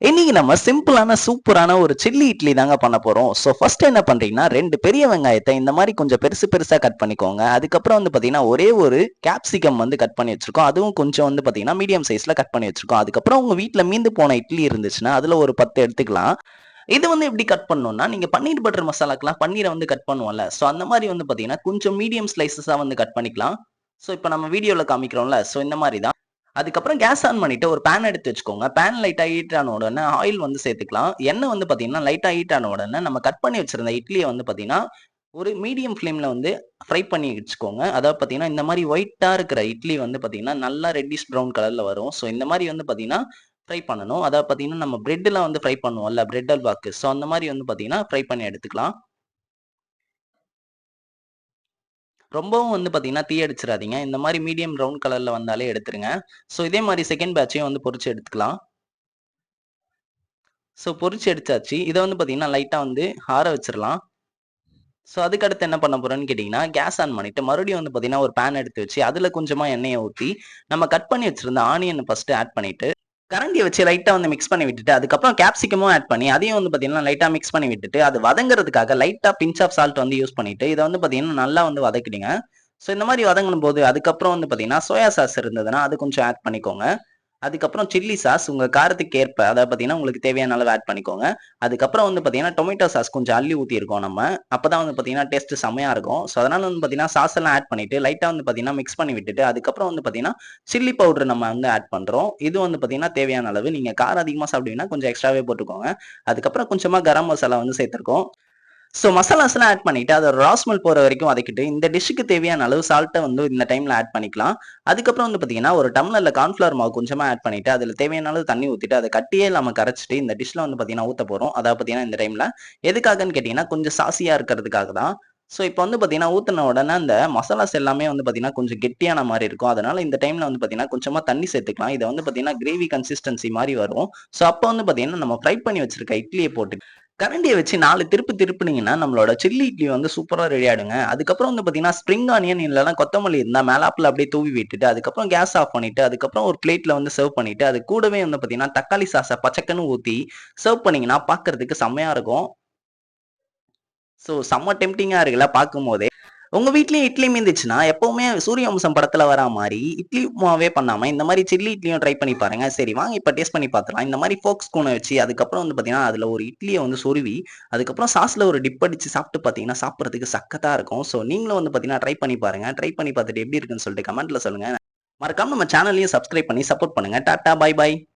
இன்னைக்கு நம்ம சிம்பிளான சூப்பரான ஒரு சில்லி இட்லி தாங்க பண்ண போறோம். ஸோ ஃபர்ஸ்ட் என்ன பண்றீங்கன்னா, 2 பெரிய வெங்காயத்த இந்த மாரி கொஞ்சம் பெருசு பெருசா கட் பண்ணிக்கோங்க. அதுக்கப்புறம் வந்து பார்த்தீங்கன்னா, ஒரே ஒரு கேப்சிகம் வந்து கட் பண்ணி வச்சிருக்கோம். அதுவும் கொஞ்சம் வந்து பார்த்தீங்கன்னா, மீடியம் சைஸ்ல கட் பண்ணி வச்சிருக்கோம். அதுக்கப்புறம் உங்க வீட்ல மீந்து போன இட்லி இருந்துச்சுன்னா, அதுல ஒரு 10 எடுத்துக்கலாம். இது வந்து எப்படி கட் பண்ணணும்னா, நீங்க பன்னீர் பட்டர் மசாலாக்குலாம் பன்னீர வந்து கட் பண்ணுவோம்ல. ஸோ அந்த மாரி வந்து பார்த்தீங்கன்னா, கொஞ்சம் மீடியம் ஸ்லைஸஸா வந்து கட் பண்ணிக்கலாம். ஸோ இப்ப நம்ம வீடியோல காமிக்கிறோம்ல. ஸோ இந்த மாரி தான். அதுக்கப்புறம் கேஸ் ஆன் பண்ணிட்டு ஒரு பேன் எடுத்து வச்சுக்கோங்க. பேன் லைட்டா ஹீட் ஆன உடனே ஆயில் வந்து சேர்த்துக்கலாம். எண்ணெய் வந்து பார்த்தீங்கன்னா, லைட்டா ஹீட் ஆன உடனே நம்ம கட் பண்ணி வச்சிருந்த இட்லிய வந்து பார்த்தீங்கன்னா, ஒரு மீடியம் ஃப்ளேம்ல வந்து ஃப்ரை பண்ணி வச்சுக்கோங்க. அதாவது பார்த்தீங்கன்னா, இந்த மாரி ஒயிட்டா இருக்கிற இட்லி வந்து பார்த்தீங்கன்னா, நல்லா ரெட்டிஷ் ப்ரவுன் கலர்ல வரும். ஸோ இந்த மாரி வந்து பார்த்தீங்கன்னா, ஃப்ரை பண்ணணும். அதாவது பார்த்தீங்கன்னா, நம்ம பிரெட்ல வந்து ஃப்ரை பண்ணுவோம்ல, பிரெட் அல்வாக்கு. ஸோ அந்த மாரி வந்து பார்த்தீங்கன்னா, ஃப்ரை பண்ணி எடுத்துக்கலாம். ரொம்பவும் வந்து பார்த்தீங்கன்னா, தீ அடிச்சிராதீங்க. இந்த மாரி மீடியம் ப்ரவுன் கலர்ல வந்தாலே எடுத்துருங்க. ஸோ இதே மாரி செகண்ட் பேட்சையும் வந்து பொரிச்சு எடுத்துக்கலாம். ஸோ பொரிச்சு எடுத்தாச்சு. இத வந்து பார்த்தீங்கன்னா, லைட்டா வந்து ஆற வச்சிரலாம். ஸோ அதுக்கு அடுத்து என்ன பண்ண போறோம்ன்னு கேட்டீங்கன்னா, கேஸ் ஆன் பண்ணிட்டு மறுபடியும் வந்து பார்த்தீங்கன்னா, ஒரு பேன் எடுத்து வச்சு, அதுல கொஞ்சமா எண்ணெய ஊத்தி, நம்ம கட் பண்ணி வச்சிருந்த ஆனியன ஃபர்ஸ்ட்டு ஆட் பண்ணிட்டு, கரண்டிய வச்சு லைட்டா வந்து மிக்ஸ் பண்ணி விட்டுட்டு, அதுக்கப்புறம் கேப்சிகமும் ஆட் பண்ணி, அதையும் வந்து பார்த்தீங்கன்னா, லைட்டா மிக்ஸ் பண்ணி விட்டுட்டு, அது வதங்குறதுக்காக லைட்டா பிஞ்ச் ஆஃப் சால்ட் வந்து யூஸ் பண்ணிட்டு, இத வந்து பார்த்தீங்கன்னா, நல்லா வந்து வதக்கிடுங்க. ஸோ இந்த மாரி வதங்கும்போது, அதுக்கப்புறம் வந்து பார்த்தீங்கன்னா, சோயா சாஸ் இருந்ததுன்னா, அது கொஞ்சம் ஆட் பண்ணிக்கோங்க. அதுக்கப்புறம் சில்லி சாஸ் உங்க காரத்துக்கு ஏற்ப, அதாவது பார்த்தீங்கன்னா, உங்களுக்கு தேவையான அளவு ஆட் பண்ணிக்கோங்க. அதுக்கப்புறம் வந்து பார்த்தீங்கன்னா, டொமேட்டோ சாஸ் கொஞ்சம் அள்ளி ஊத்தியிருக்கோம் நம்ம. அப்பதான் வந்து பார்த்தீங்கன்னா, டேஸ்ட் செம்மையா இருக்கும். ஸோ, அதனால வந்து பார்த்தீங்கன்னா, சாஸ் எல்லாம் ஆட் பண்ணிட்டு, லைட்டா வந்து பார்த்தீங்கன்னா, மிக்ஸ் பண்ணி விட்டுட்டு, அதுக்கப்புறம் வந்து பார்த்தீங்கன்னா, சில்லி பவுடர் நம்ம வந்து ஆட் பண்றோம். இது வந்து பார்த்தீங்கன்னா, தேவையான அளவு. நீங்க காரம் அதிகமா சாப்பிடுவீங்கன்னா, கொஞ்சம் எக்ஸ்ட்ராவே போட்டுக்கோங்க. அதுக்கப்புறம் கொஞ்சமா கரம் மசாலா வந்து சேர்த்திருக்கோம். ஸோ மசாலாஸ்லாம் ஆட் பண்ணிட்டு, அத ரா ஸ்மெல் போற வரைக்கும் வதக்கிட்டு, இந்த டிஷ்ஷுக்கு தேவையான அளவு சால்ட்ட வந்து இந்த டைம்ல ஆட் பண்ணிக்கலாம். அதுக்கப்புறம் வந்து பார்த்தீங்கன்னா, ஒரு டம்ளர்ல கார்ன்ஃப்ளவர் மாவு கொஞ்சமா ஆட் பண்ணிட்டு, அதில தேவையான அளவு தண்ணி ஊத்திட்டு, அத கட்டியே இல்லாம கரைச்சுட்டு, இந்த டிஷ்ல வந்து பார்த்தீங்கன்னா ஊத்த போறோம். அதாவது பார்த்தீங்கன்னா, இந்த டைம்ல. எதுக்காகன்னு கேட்டீங்கன்னா, கொஞ்சம் சாஸியா இருக்கிறதுக்காக தான். ஸோ இப்ப வந்து பார்த்தீங்கன்னா, ஊத்துன உடனே அந்த மசாலாஸ் எல்லாமே வந்து பார்த்தீங்கன்னா, கொஞ்சம் கெட்டியான மாரி இருக்கும். அதனால இந்த டைம்ல வந்து பார்த்தீங்கன்னா, கொஞ்சமா தண்ணி சேர்த்துக்கலாம். இத வந்து பார்த்தீங்கன்னா, கிரேவி கன்சிஸ்டன்சி மாரி வரும். ஸோ அப்ப வந்து பார்த்தீங்கன்னா, நம்ம ஃப்ரை பண்ணி வச்சிருக்க இட்லிய போட்டு கரண்டிய வச்சு 4 திருப்பு திருப்புனீங்கன்னா, நம்மளோட சில்லி இட்லி வந்து சூப்பரா ரெடி ஆயிடுங்க. அதுக்கப்புறம் வந்து பார்த்தீங்கன்னா, ஸ்ப்ரிங் ஆனியன் இல்லன்னா கொத்தமல்லி இருந்தா மேலாப்புல அப்படியே தூவி விட்டுட்டு, அதுக்கப்புறம் கேஸ் ஆஃப் பண்ணிட்டு, அதுக்கப்புறம் ஒரு பிளேட்ல வந்து சர்வ் பண்ணிட்டு, அது கூடவே வந்து பார்த்தீங்கன்னா, தக்காளி சாஸ பச்சக்குன்னு ஊத்தி சர்வ் பண்ணீங்கன்னா, பார்க்கறதுக்கு செம்மையா இருக்கும். ஸோ செம்ம டெம்ப்டிங்கா இருக்குல்ல பார்க்கும்போதே. உங்க வீட்லயும் இட்லி மீந்துச்சுன்னா, எப்பவுமே சூரியவம்சம் படத்துல வரா மாரி, இட்லி உப்புமாவே பண்ணாம, இந்த மாரி சில்லி இட்லியும் ட்ரை பண்ணி பாருங்க. சரி வாங்க இப்ப டேஸ்ட் பண்ணி பாத்துரலாம். இந்த மாரி ஃபோர்க் ஸ்பூன வச்சு, அதுக்கப்புறம் வந்து பாத்தீங்கன்னா, அதுல ஒரு இட்லிய வந்து சொருவி, அதுக்கப்புறம் சாஸ்ல ஒரு டிப் அடிச்சு சாப்ட்டு பாத்தீங்கன்னா, சாப்பிடறதுக்கு சக்கத்தா இருக்கும். ஸோ நீங்களும் வந்து பாத்தீங்கன்னா, ட்ரை பண்ணி பாருங்க. ட்ரை பண்ணி பாத்துட்டு எப்படி இருக்குன்னு சொல்லிட்டு கமெண்ட்ல சொல்லுங்க. மறக்காம நம்ம சேனலையும் சப்ஸ்கிரைப் பண்ணி சப்போர்ட் பண்ணுங்க. டாட்டா, பாய் பாய்.